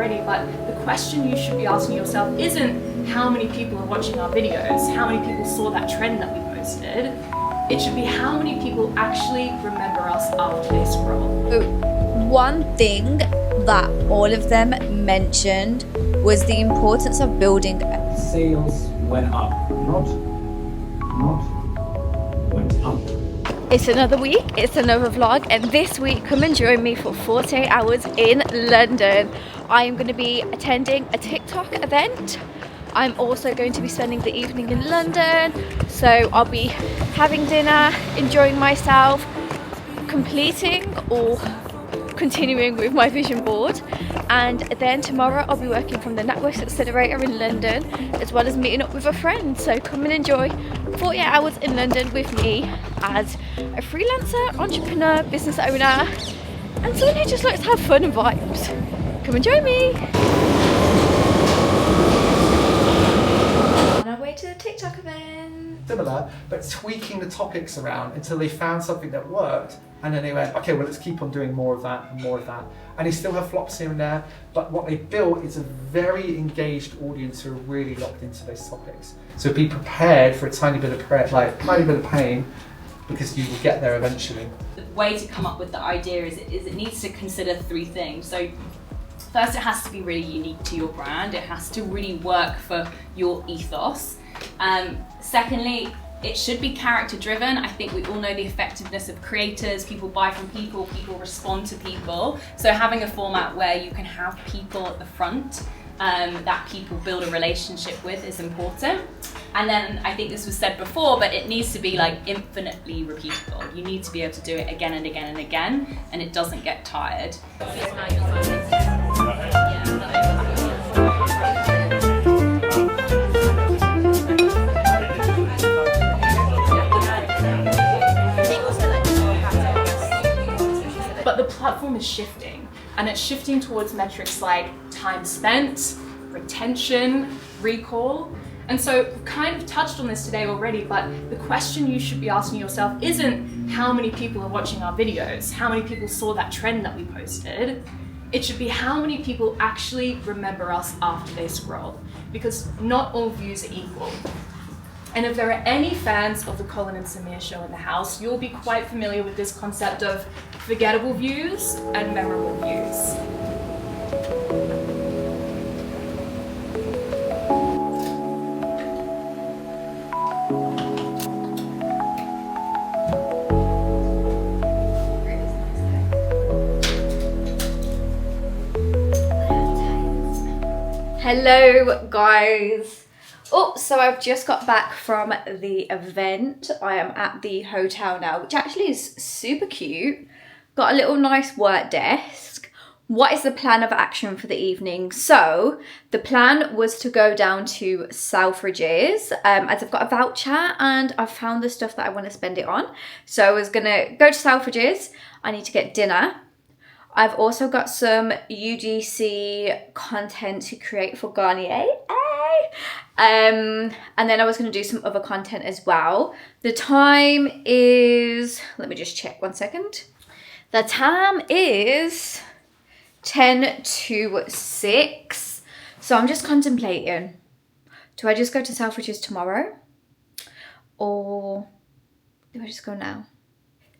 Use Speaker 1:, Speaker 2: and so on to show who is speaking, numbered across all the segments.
Speaker 1: already, but the question you should be asking yourself isn't how many people are watching our videos, how many people saw that trend that we posted. It should be how many people actually remember us after they scroll.
Speaker 2: So one thing that all of them mentioned was the importance of building.
Speaker 3: Sales went up, not went up.
Speaker 2: It's another week, it's another vlog, and this week come and join me for 48 hours in London. I am going to be attending a TikTok event. I'm also going to be spending the evening in London, so I'll be having dinner, enjoying myself, completing or continuing with my vision board, and then tomorrow I'll be working from the NatWest Accelerator in London, as well as meeting up with a friend. So come and enjoy 48 hours in London with me as a freelancer, entrepreneur, business owner, and someone who just likes to have fun and vibes. Come and join me. On our way to the TikTok event.
Speaker 4: Similar, but tweaking the topics around until they found something that worked, and then they went, okay, well, let's keep on doing more of that and more of that. And they still have flops here and there, but what they built is a very engaged audience who are really locked into those topics. So be prepared for a tiny bit of pain, because you will get there eventually.
Speaker 5: The way to come up with the idea is it needs to consider three things. So first, it has to be really unique to your brand. It has to really work for your ethos. Secondly, it should be character driven. I think we all know the effectiveness of creators. People buy from people, people respond to people. So having a format where you can have people at the front that people build a relationship with is important. And then I think this was said before, but it needs to be like infinitely repeatable. You need to be able to do it again and again and again, and it doesn't get tired.
Speaker 1: But the platform is shifting, and it's shifting towards metrics like time spent, retention, recall. And so we've kind of touched on this today already, but the question you should be asking yourself isn't how many people are watching our videos, how many people saw that trend that we posted. It should be how many people actually remember us after they scroll, because not all views are equal. And if there are any fans of the Colin and Samir show in the house, you'll be quite familiar with this concept of forgettable views and memorable views.
Speaker 2: Hello guys. Oh, so I've just got back from the event. I am at the hotel now, which actually is super cute. Got a little nice work desk. What is the plan of action for the evening? So the plan was to go down to Selfridges, as I've got a voucher and I've found the stuff that I want to spend it on. So I was gonna go to Selfridges. I need to get dinner. I've also got some UGC content to create for Garnier. And then I was going to do some other content as well. The time is, let me just check 1 second. The time is 10 to 6. So I'm just contemplating. Do I just go to Selfridges tomorrow? Or do I just go now?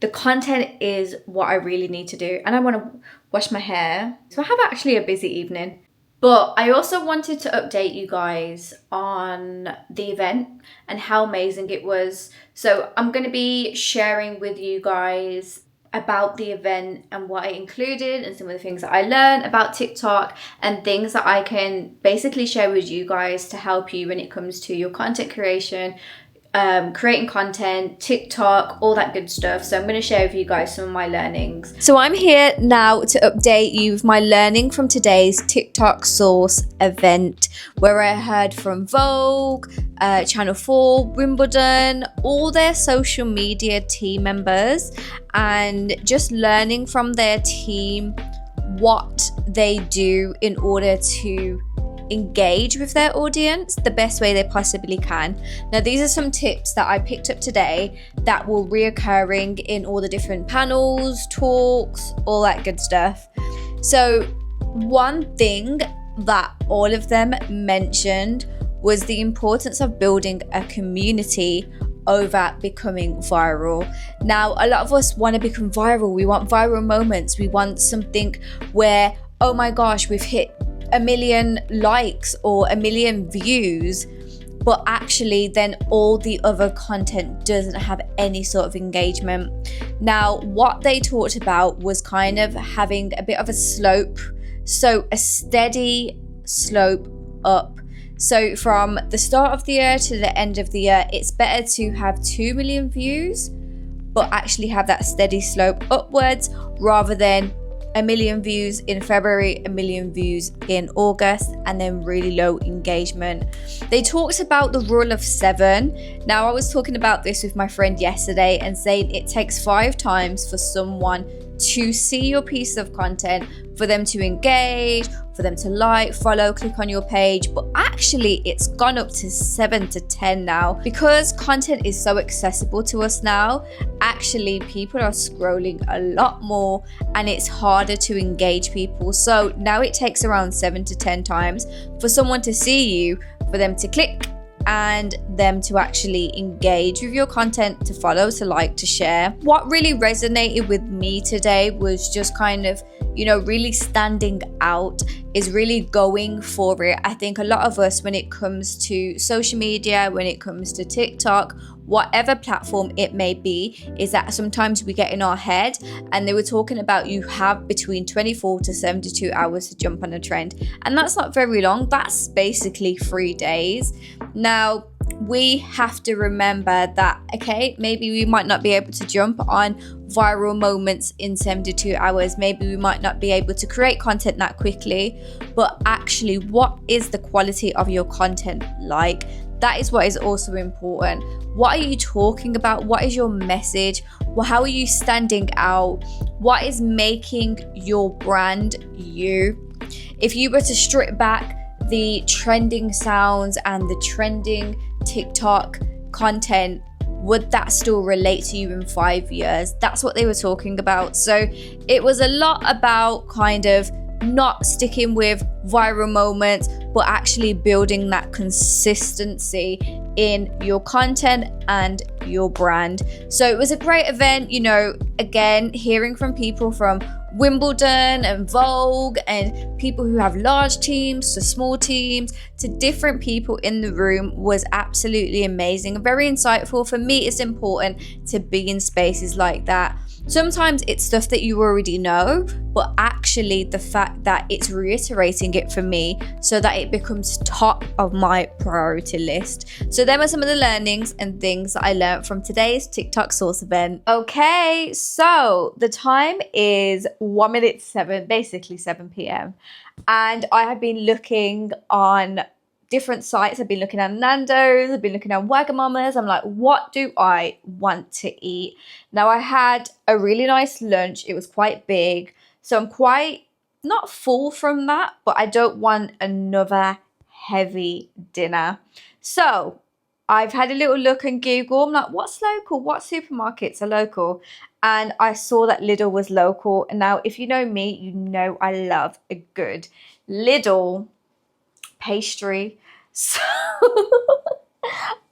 Speaker 2: The content is what I really need to do, and I want to wash my hair. So I have actually a busy evening. But I also wanted to update you guys on the event and how amazing it was. So I'm going to be sharing with you guys about the event and what it included and some of the things that I learned about TikTok and things that I can basically share with you guys to help you when it comes to your content creation, creating content, TikTok, all that good stuff. So I'm going to share with you guys some of my learnings. So I'm here now to update you with my learning from today's TikTok Source event, where I heard from Vogue, Channel 4, Wimbledon, all their social media team members, and just learning from their team what they do in order to engage with their audience the best way they possibly can. Now, these are some tips that I picked up today that will reoccurring in all the different panels, talks, all that good stuff. So one thing that all of them mentioned was the importance of building a community over becoming viral. Now, a lot of us want to become viral. We want viral moments. We want something where, oh my gosh, we've hit 1 million likes or 1 million views, but actually then all the other content doesn't have any sort of engagement. Now, what they talked about was kind of having a bit of a slope, so a steady slope up. So from the start of the year to the end of the year, it's better to have 2 million views, but actually have that steady slope upwards rather than 1 million views in February, 1 million views in August, and then really low engagement. They talked about the rule of 7. Now, I was talking about this with my friend yesterday and saying it takes 5 times for someone to see your piece of content, for them to engage, for them to like, follow, click on your page. But actually it's gone up to 7 to 10 now, because content is so accessible to us now. Actually, people are scrolling a lot more and it's harder to engage people. So now it takes around 7 to 10 times for someone to see you, for them to click, and them to actually engage with your content, to follow, to like, to share. What really resonated with me today was just kind of, really standing out, is really going for it. I think a lot of us, when it comes to social media, when it comes to TikTok, whatever platform it may be, is that sometimes we get in our head, and they were talking about you have between 24 to 72 hours to jump on a trend. And that's not very long. That's basically 3 days. Now, we have to remember that, okay, maybe we might not be able to jump on viral moments in 72 hours. Maybe we might not be able to create content that quickly, but actually, what is the quality of your content like? That is what is also important. What are you talking about? What is your message? Well, how are you standing out? What is making your brand you? If you were to strip back the trending sounds and the trending TikTok content, would that still relate to you in 5 years? That's what they were talking about. So it was a lot about kind of not sticking with viral moments, but actually building that consistency in your content and your brand. So it was a great event, again, hearing from people from Wimbledon and Vogue, and people who have large teams to small teams to different people in the room, was absolutely amazing, very insightful. For me, it's important to be in spaces like that. Sometimes it's stuff that you already know, but actually the fact that it's reiterating it for me so that it becomes top of my priority list. So them are some of the learnings and things that I learned from today's TikTok Source event. Okay, so the time is 1 minute to 7, basically 7 p.m. And I have been looking on different sites. I've been looking at Nando's, I've been looking at Wagamama's. I'm like, what do I want to eat? Now, I had a really nice lunch. It was quite big. So I'm quite not full from that, but I don't want another heavy dinner. So I've had a little look on Google. I'm like, what's local? What supermarkets are local? And I saw that Lidl was local. And now, if you know me, you know I love a good Lidl pastry. So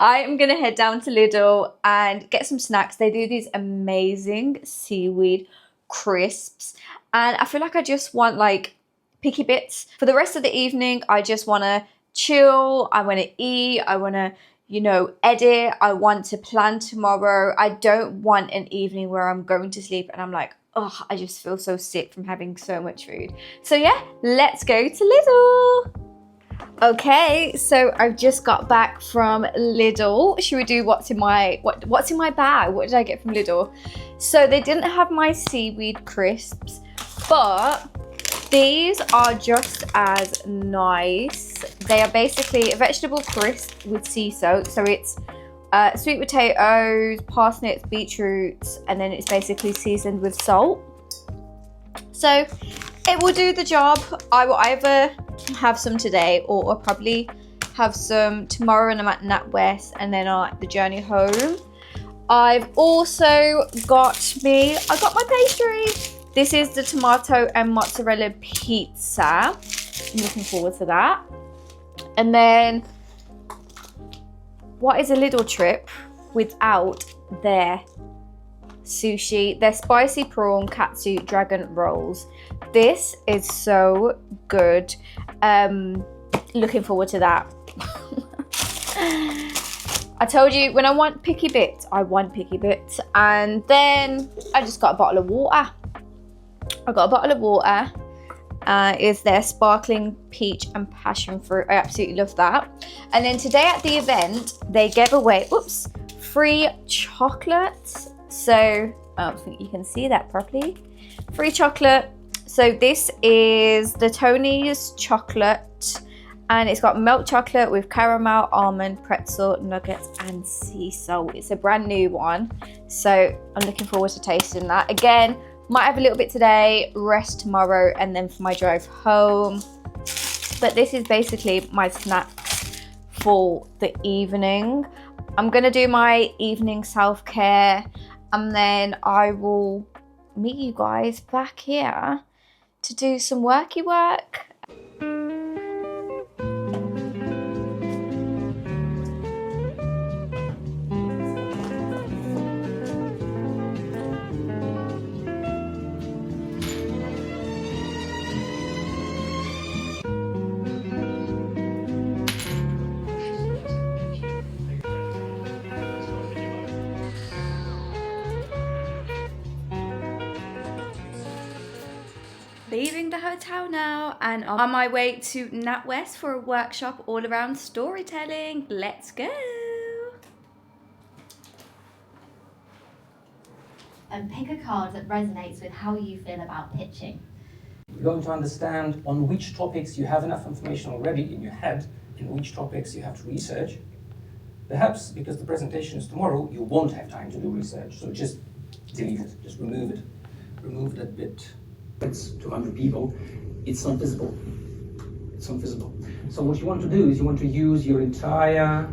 Speaker 2: I am gonna head down to Lidl and get some snacks. They do these amazing seaweed crisps, and I feel like I just want like picky bits. For the rest of the evening, I just want to chill, I want to eat, I want to edit, I want to plan tomorrow. I don't want an evening where I'm going to sleep and I'm like, oh, I just feel so sick from having so much food. So yeah, let's go to Lidl. Okay, so I've just got back from Lidl. Should we do what's in my bag? What did I get from Lidl? So they didn't have my seaweed crisps, but these are just as nice. They are basically a vegetable crisp with sea salt. So it's sweet potatoes, parsnips, beetroots, and then it's basically seasoned with salt. So it will do the job. I will either have some today or I'll probably have some tomorrow when I'm at NatWest and then on the journey home. I've also got my pastry. This is the tomato and mozzarella pizza. I'm looking forward to that. And then, what is a little trip without their sushi? Their spicy prawn katsu dragon rolls. This is so good. Looking forward to that. I told you, when I want picky bits, I want picky bits. And then I just got a bottle of water. Is their sparkling peach and passion fruit. I absolutely love that. And then today at the event, they gave away, free chocolates. So, I don't think you can see that properly. Free chocolate. So this is the Tony's chocolate. And it's got milk chocolate with caramel, almond, pretzel, nuggets, and sea salt. It's a brand new one. So I'm looking forward to tasting that. Again, might have a little bit today, rest tomorrow, and then for my drive home. But this is basically my snacks for the evening. I'm gonna do my evening self-care, and then I will meet you guys back here to do some worky work. Leaving the hotel now and on my way to NatWest for a workshop all around storytelling. Let's go.
Speaker 6: And pick a card that resonates with how you feel about pitching.
Speaker 3: You're going to understand on which topics you have enough information already in your head, and which topics you have to research. Perhaps because the presentation is tomorrow, you won't have time to do research, so just delete it, just remove it. Remove that bit. It's 200 people, it's not visible. It's not visible. So what you want to do is you want to use your entire,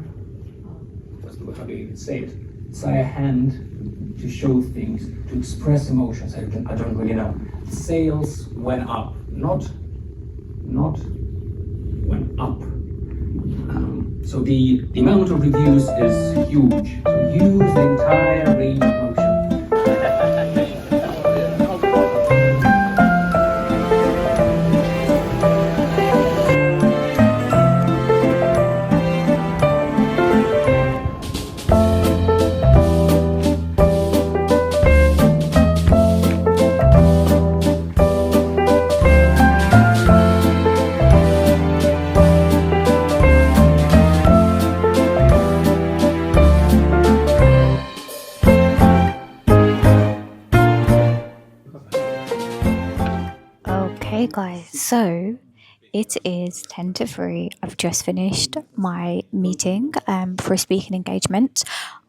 Speaker 3: how do you say it, entire hand to show things, to express emotions. I don't really know. Sales went up, not went up. So the amount of reviews is huge. So use the entire range of emotion.
Speaker 2: Okay guys, so it is 10 to 3. I've just finished my meeting for a speaking engagement.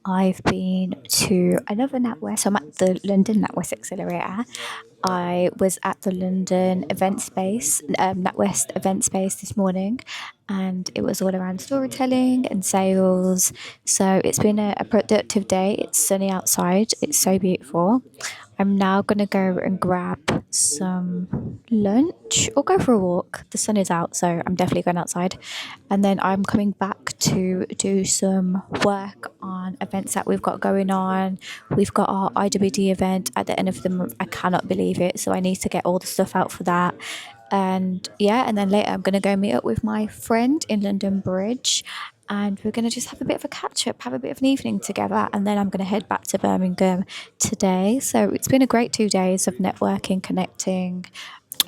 Speaker 2: I've been to another NatWest, so I'm at the London NatWest Accelerator. I was at the London event space, NatWest event space this morning, and it was all around storytelling and sales. So it's been a productive day. It's sunny outside. It's so beautiful. I'm now going to go and grab some lunch or go for a walk. The sun is out, so I'm definitely going outside. And then I'm coming back to do some work on events that we've got going on. We've got our IWD event at the end of the month. I cannot believe it. So I need to get all the stuff out for that. And yeah, and then later I'm going to go meet up with my friend in London Bridge. And we're going to just have a bit of a catch up, have a bit of an evening together. And then I'm going to head back to Birmingham today. So it's been a great 2 days of networking, connecting.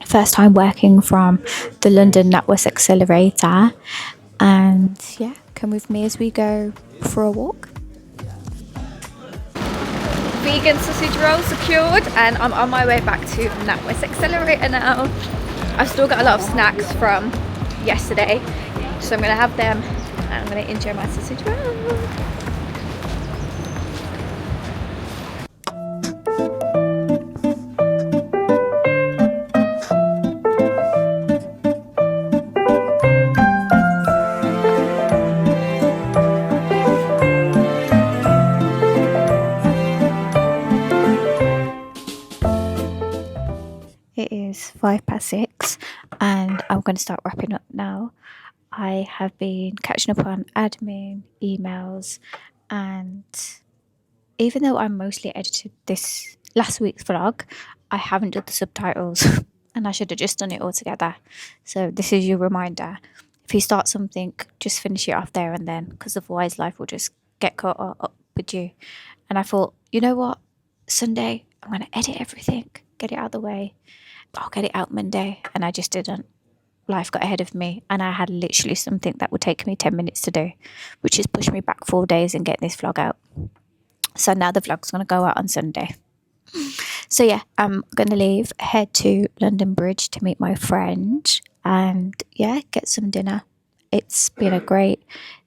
Speaker 2: First time working from the London NatWest Accelerator. And yeah, come with me as we go for a walk. Vegan sausage roll secured. And I'm on my way back to NatWest Accelerator now. I've still got a lot of snacks from yesterday. So I'm going to have them. And I'm going to enjoy my sausage roll. 6:05, and I'm going to start wrapping up now. I have been catching up on admin, emails, and even though I mostly edited this last week's vlog, I haven't done the subtitles and I should have just done it all together. So this is your reminder. If you start something, just finish it off there and then, because otherwise life will just get caught up with you. And I thought, you know what? Sunday, I'm going to edit everything, get it out of the way. I'll get it out Monday. And I just didn't. Life got ahead of me, and I had literally something that would take me 10 minutes to do, which has pushed me back 4 days in getting this vlog out. So now the vlog's going to go out on Sunday. So yeah, I'm going to leave, head to London Bridge to meet my friend, and yeah, get some dinner. It's been a great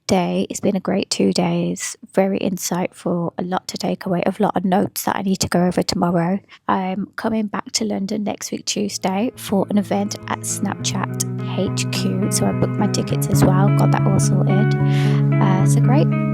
Speaker 2: day. It's been a great 2 days. Very insightful, a lot to take away, a lot of notes that I need to go over tomorrow. I'm coming back to London next week, Tuesday, for an event at Snapchat HQ. So I booked my tickets as well, got that all sorted. So great.